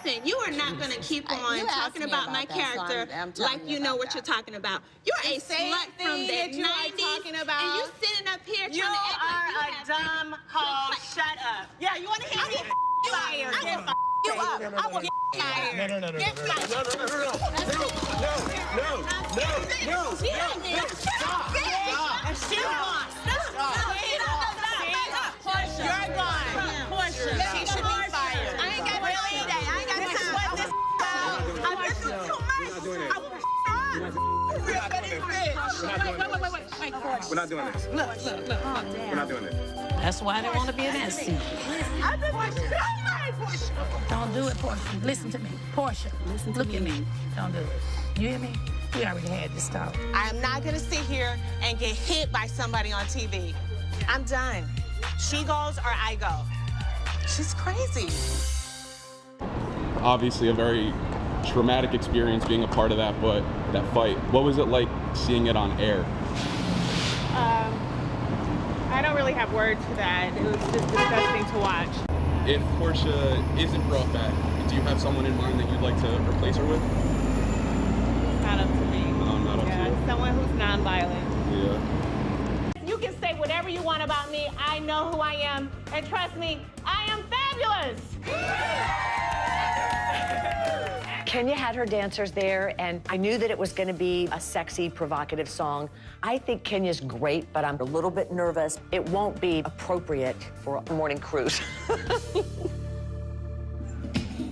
Listen, you are not going to keep on talking about my character like you know what you're talking about. You're a slut from the 90s, and you sitting up here trying to act like you have... You are a dumb hoe. Shut up. Yeah, you want to hear me? Fired. Get you up. I will get fired. No. Stop. And she's gone. You're gone. Portia. She should be fired. I ain't got really day. I ain't got this is what this I've been through too much. Wait, we're not doing this. Look. We're not doing this. That's why they want to be in that seat. I've been with you. Don't do it, Portia. Listen to me. Portia, look at me. Don't do it. You hear me? We already had this talk. I am not going to sit here and get hit by somebody on TV. I'm done. She goes or I go. She's crazy. Obviously a very traumatic experience being a part of that, but that fight, what was it like seeing it on air? I don't really have words for that. It was just disgusting to watch. If Portia isn't brought back, do you have someone in mind that you'd like to replace her with? It's not up to me. Not up to you. Someone who's nonviolent. Yeah. You can say whatever you want about me. I know who I am. And trust me, I am fabulous. Kenya had her dancers there, and I knew that it was going to be a sexy, provocative song. I think Kenya's great, but I'm a little bit nervous. It won't be appropriate for a morning cruise.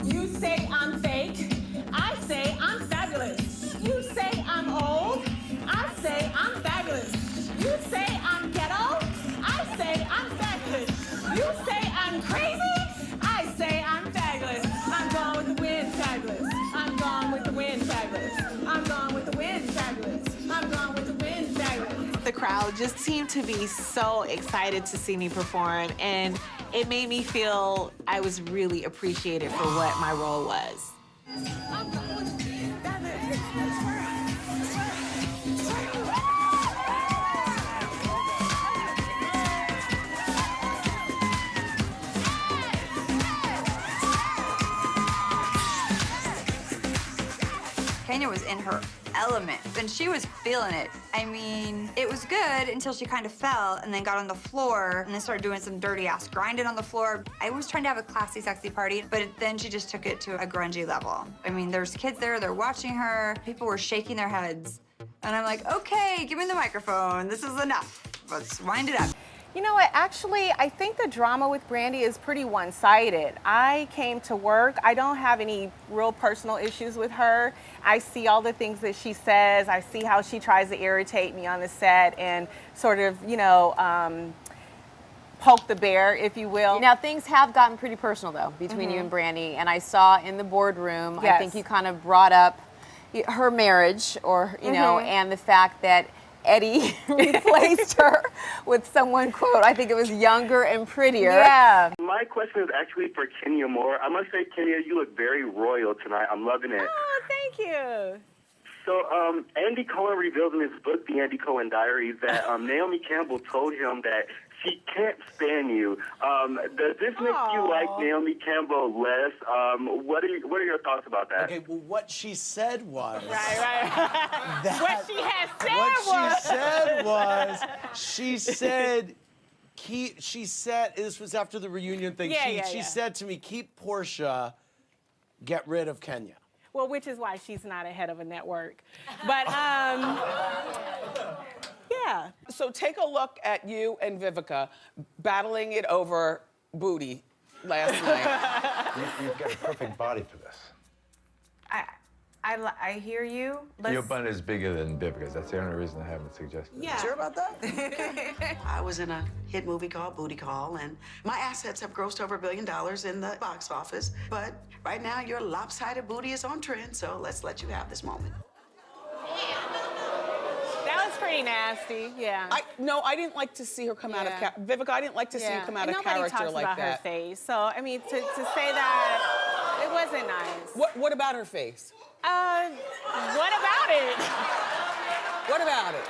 You say I'm fake. I say I'm fabulous. You say I'm old. I say I'm fabulous. You say I'm ghetto. I say I'm fabulous. You say I'm crazy. I say I'm fabulous. I'm gone with the wind, fabulous. I'm gone with the wind, fabulous. I'm gone with the wind, fabulous. I'm gone with the wind, fabulous. The crowd just seemed to be so excited to see me perform, and it made me feel I was really appreciated for what my role was. Kenya was in her element, and she was feeling it. I mean, it was good until she kind of fell and then got on the floor and then started doing some dirty-ass grinding on the floor. I was trying to have a classy, sexy party, but then she just took it to a grungy level. I mean, there's kids there, they're watching her. People were shaking their heads. And I'm like, okay, give me the microphone. This is enough. Let's wind it up. You know what, actually, I think the drama with Brandy is pretty one-sided. I came to work. I don't have any real personal issues with her. I see all the things that she says. I see how she tries to irritate me on the set and sort of, you know, poke the bear, if you will. Now, things have gotten pretty personal, though, between you and Brandy. And I saw in the boardroom, I think you kind of brought up her marriage, or, you know, and the fact that Eddie replaced her with someone, quote, I think it was younger and prettier. Yeah. My question is actually for Kenya Moore. I must say, Kenya, you look very royal tonight. I'm loving it. Oh, thank you. So, Andy Cohen revealed in his book, The Andy Cohen Diaries, that Naomi Campbell told him that she can't stand you. Does this make you like Naomi Campbell less? What are your thoughts about that? Okay, well, what she said was... Right. What she had said she said, this was after the reunion thing, she said to me, keep Portia, get rid of Kenya. Well, which is why she's not ahead of a network. But, yeah. So take a look at you and Vivica battling it over booty last night. You've got a perfect body for this. I hear you. Your butt is bigger than Vivica's. That's the only reason I haven't suggested it. Yeah. Sure about that? I was in a hit movie called Booty Call, and my assets have grossed over $1 billion in the box office. But right now, your lopsided booty is on trend, so let's let you have this moment. That was pretty nasty, yeah. No, I didn't like to see her come out of character. Vivica, I didn't like to see you come out of character like that. Nobody talks about her face, so, I mean, to say that, it wasn't nice. What about her face? What about it? What about it?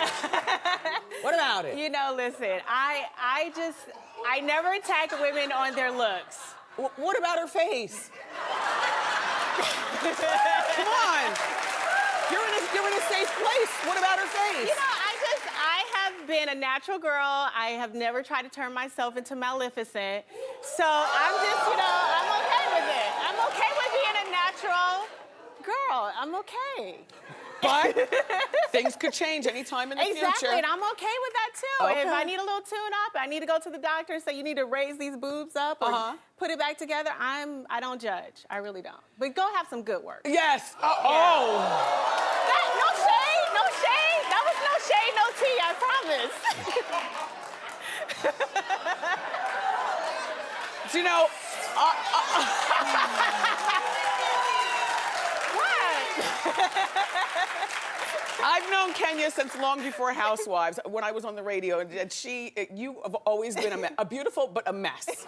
What about it? You know, listen, I never attack women on their looks. What about her face? Come on. You're in a safe place. What about her face? You know, I have been a natural girl. I have never tried to turn myself into Maleficent. So I'm just, you know, I'm okay with it. I'm okay with being a natural girl. I'm okay. But things could change anytime in the future. Exactly, and I'm okay with that too. Okay. If I need a little tune-up, I need to go to the doctor and say you need to raise these boobs up or put it back together, I don't judge. I really don't. But go have some good work. Yes. No shade, no shade. That was no shade, no tea, I promise. Do you know, I've known Kenya since long before Housewives, when I was on the radio, and you have always been a beautiful, but a mess.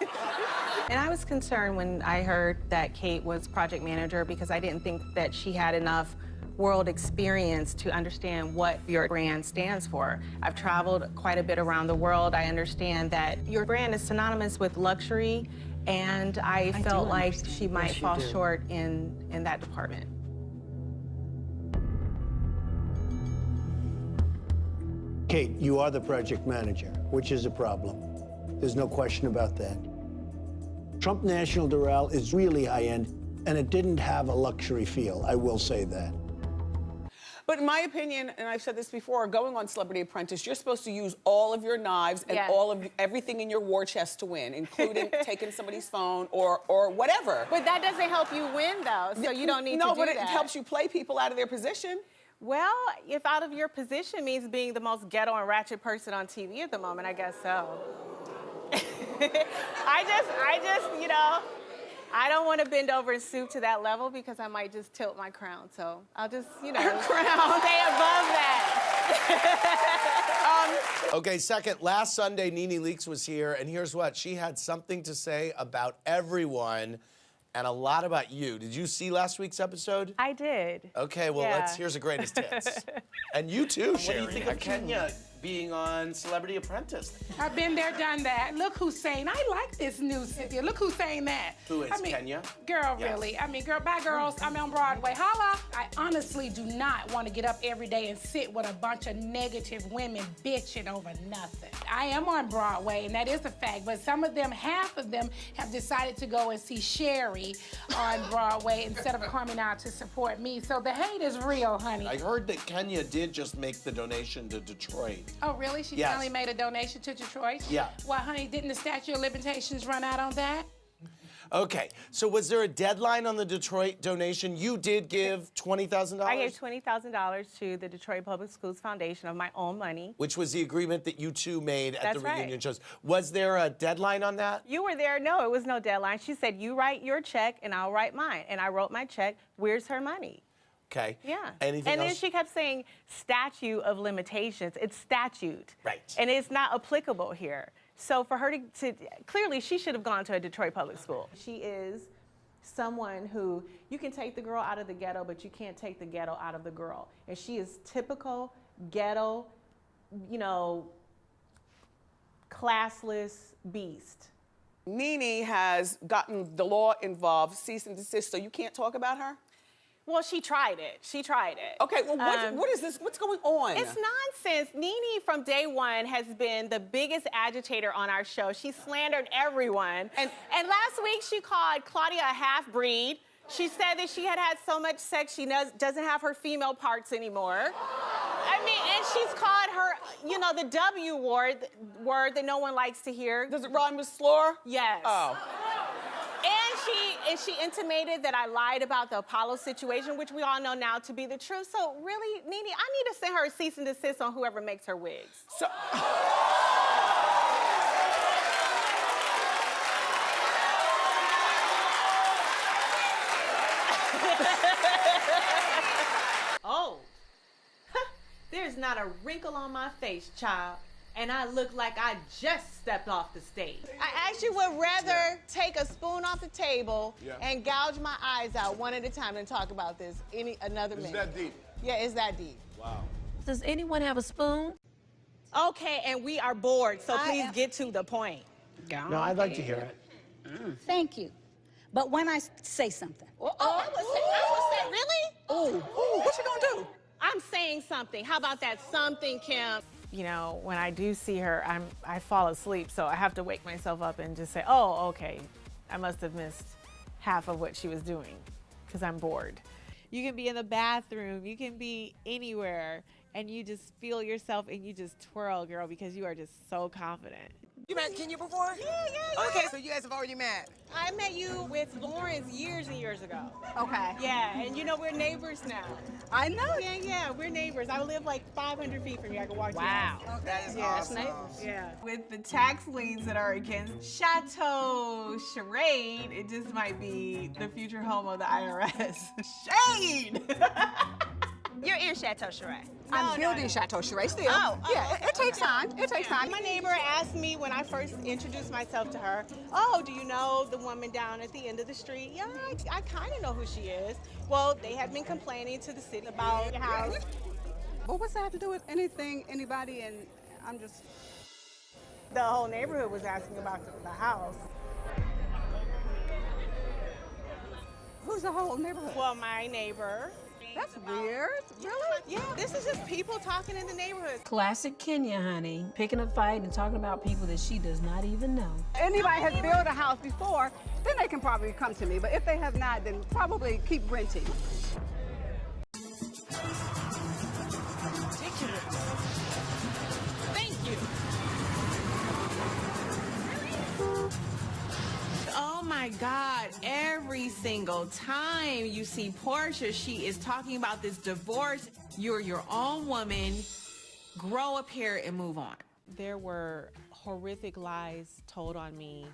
And I was concerned when I heard that Kate was project manager because I didn't think that she had enough world experience to understand what your brand stands for. I've traveled quite a bit around the world. I understand that your brand is synonymous with luxury, and I felt like she might fall short in that department. Kate, you are the project manager, which is a problem. There's no question about that. Trump National Doral is really high-end, and it didn't have a luxury feel, I will say that. But in my opinion, and I've said this before, going on Celebrity Apprentice, you're supposed to use all of your knives and all of everything in your war chest to win, including taking somebody's phone or whatever. But that doesn't help you win, though, so you don't need to do that. No, but it helps you play people out of their position. Well, if out of your position means being the most ghetto and ratchet person on TV at the moment, I guess so. I just, you know, I don't want to bend over and stoop to that level because I might just tilt my crown. So I'll just, you know, stay above that. Okay, second, last Sunday, Nene Leakes was here, and here's what. She had something to say about everyone and a lot about you. Did you see last week's episode? I did. Okay, well, here's the greatest hits. And you too, Sherry. What do you think of Kenya being on Celebrity Apprentice? I've been there, done that. Look who's saying, I like this new Cynthia. Look who's saying that. Who is, Kenya? Girl, Yes. really. I mean, girl, bye, girls. I'm on Broadway. Holla. I honestly do not want to get up every day and sit with a bunch of negative women bitching over nothing. I am on Broadway, and that is a fact, but some of them, half of them, have decided to go and see Sherry on Broadway instead of coming out to support me. So the hate is real, honey. I heard that Kenya did just make the donation to Detroit. Oh, really? She finally made a donation to Detroit? Yeah. Well, honey, didn't the statute of limitations run out on that? Okay, so was there a deadline on the Detroit donation? You did give $20,000? I gave $20,000 to the Detroit Public Schools Foundation of my own money. Which was the agreement that you two made at That's the reunion right. shows. Was there a deadline on that? You were there. No, it was no deadline. She said, you write your check and I'll write mine. And I wrote my check. Where's her money? Okay. Yeah. Anything and else? then she kept saying statute of limitations. It's statute. Right. And it's not applicable here. So for her to clearly she should have gone to a Detroit public school. She is someone who, you can take the girl out of the ghetto, but you can't take the ghetto out of the girl. And she is typical ghetto, you know, classless beast. Nene has gotten the law involved, cease and desist, so you can't talk about her? Well, she tried it. She tried it. Okay, well, what is this? What's going on? It's nonsense. Nene, from day one, has been the biggest agitator on our show. She slandered everyone. And last week, she called Claudia a half-breed. She said that she had had so much sex, she doesn't have her female parts anymore. I mean, and she's called her, you know, the W word that no one likes to hear. Does it rhyme with slur? Yes. Oh. And she intimated that I lied about the Apollo situation, which we all know now to be the truth. So really, Nene, I need to send her a cease and desist on whoever makes her wigs. So... Oh, there's not a wrinkle on my face, child. And I look like I just stepped off the stage. I actually would rather take a spoon off the table and gouge my eyes out one at a time than talk about this another minute. Is that deep? Yeah, it's that deep. Wow. Does anyone have a spoon? Okay, and we are bored, so please get to the point. No, I'd like to hear it. Thank you. but when I say something. I would say, really? Oh, What you gonna do? I'm saying something. How about that something, Kim? You know, when I do see her, I fall asleep, so I have to wake myself up and just say, oh, okay, I must have missed half of what she was doing because I'm bored. You can be in the bathroom, you can be anywhere, and you just feel yourself and you just twirl, girl, because you are just so confident. You met Kenya before? Yeah. Okay, so you guys have already met. I met you with Lawrence years and years ago. okay. Yeah, and you know, we're neighbors now. I know. Yeah, we're neighbors. I live like 500 feet from you. I can walk to your house. That is Yeah, awesome. neighbors. Yeah. With the tax liens that are against Chateau Charade, it just might be the future home of the IRS. Shade! You're in Chateau Charade. I'm building Chateau Charade still. It takes time. It takes time. My neighbor asked me when I first introduced myself to her, oh, do you know the woman down at the end of the street? Yeah, I kind of know who she is. Well, they have been complaining to the city about your house. But what's that have to do with anything, anybody, and I'm just... The whole neighborhood was asking about the house. Who's the whole neighborhood? Well, my neighbor. That's weird. Really? Yeah, this is just people talking in the neighborhood. Classic Kenya, honey. Picking a fight and talking about people that she does not even know. Anybody has built a house before, then they can probably come to me. But if they have not, then probably keep renting. Thank you. Oh my God, every single time you see Portia, she is talking about this divorce. You're your own woman. Grow up here and move on. There were horrific lies told on me.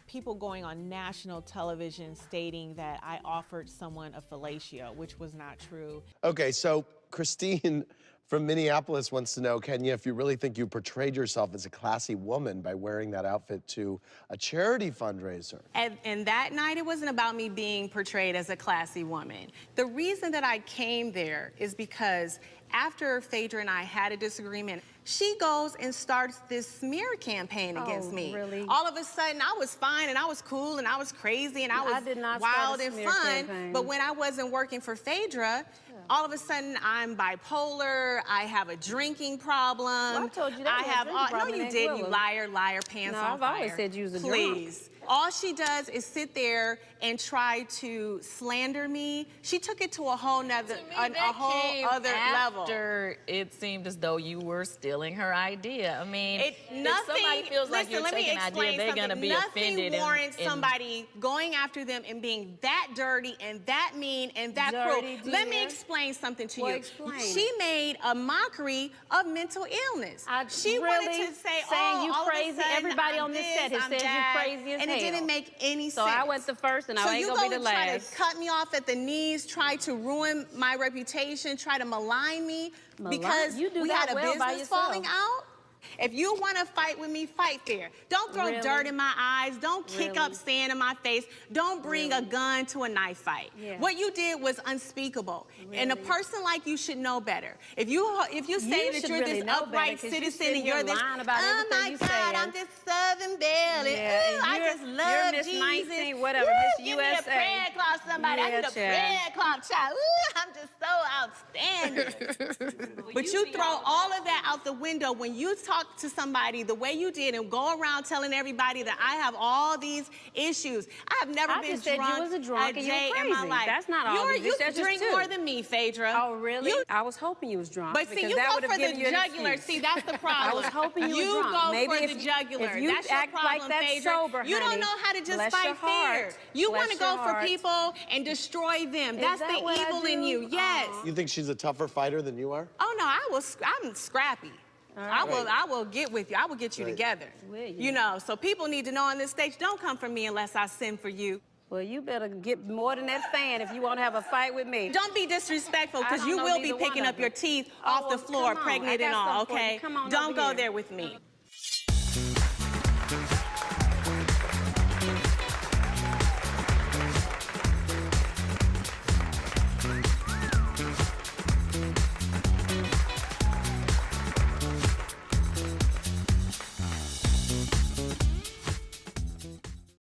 People going on national television stating that I offered someone a fellatio, which was not true. Okay, so Christine from Minneapolis wants to know, Kenya, if you really think you portrayed yourself as a classy woman by wearing that outfit to a charity fundraiser. And that night, it wasn't about me being portrayed as a classy woman. The reason that I came there is because after Phaedra and I had a disagreement, she goes and starts this smear campaign against me. Really? All of a sudden, I was fine and I was cool and I was crazy and I was did not wild start a and smear fun. campaign. But when I wasn't working for Phaedra, all of a sudden I'm bipolar. I have a drinking problem. Well, I told you that. I have no, you didn't. You liar, pants on fire. I've always said you was a drunk. Please. All she does is sit there and try to slander me. She took it to a whole nother, other level. After it seemed as though you were stealing her idea. I mean, if nothing, somebody feels like you're taking an idea, they're going to be offended. Nothing warrants somebody going after them and being that dirty and that mean and that cruel. Let me explain something to you. Explain. She made a mockery of mental illness. She really wanted to say, saying you all crazy. of a sudden, Everybody I'm on this this, set has I'm said that, you crazy as and hell. it didn't make any sense. So I went the first, and I ain't gonna be the last. So you try to cut me off at the knees, try to ruin my reputation, try to malign me because we had a business falling out? If you want to fight with me, fight fair. Don't throw dirt in my eyes. Don't kick up sand in my face. Don't bring a gun to a knife fight. What you did was unspeakable. And a person like you should know better. If you say that you're this upright citizen and you're this, oh my God, I'm this Southern Belle. I just love Miss Jesus. 19, whatever, Miss Give me a prayer cloth, somebody. I need a prayer cloth, child. Ooh, I'm just so outstanding. But you throw all of that out the window when you talk to somebody the way you did and go around telling everybody that I have all these issues. I have never been just said drunk you was a drunk and day you're in my crazy. life. That's not all. You That's just drink two. more than me, Phaedra. Oh, really? I was hoping you was drunk. But see, because you that go would have for the given you an jugular. excuse. See, that's the problem. I was hoping you were drunk. Go Maybe for if the jugular. If you that's your act problem, like that Phaedra. sober, You don't know how to just fight fair. You want to go for people and destroy them. That's the evil in you. Yes. You think she's a tougher fighter than you are? Oh no, I'm scrappy. I will get with you. I will get you together. You know, so people need to know on this stage, don't come for me unless I send for you. Well, you better get more than that fan if you want to have a fight with me. Don't be disrespectful, because you will be picking up your teeth off the floor, pregnant and all, okay? Don't go there with me.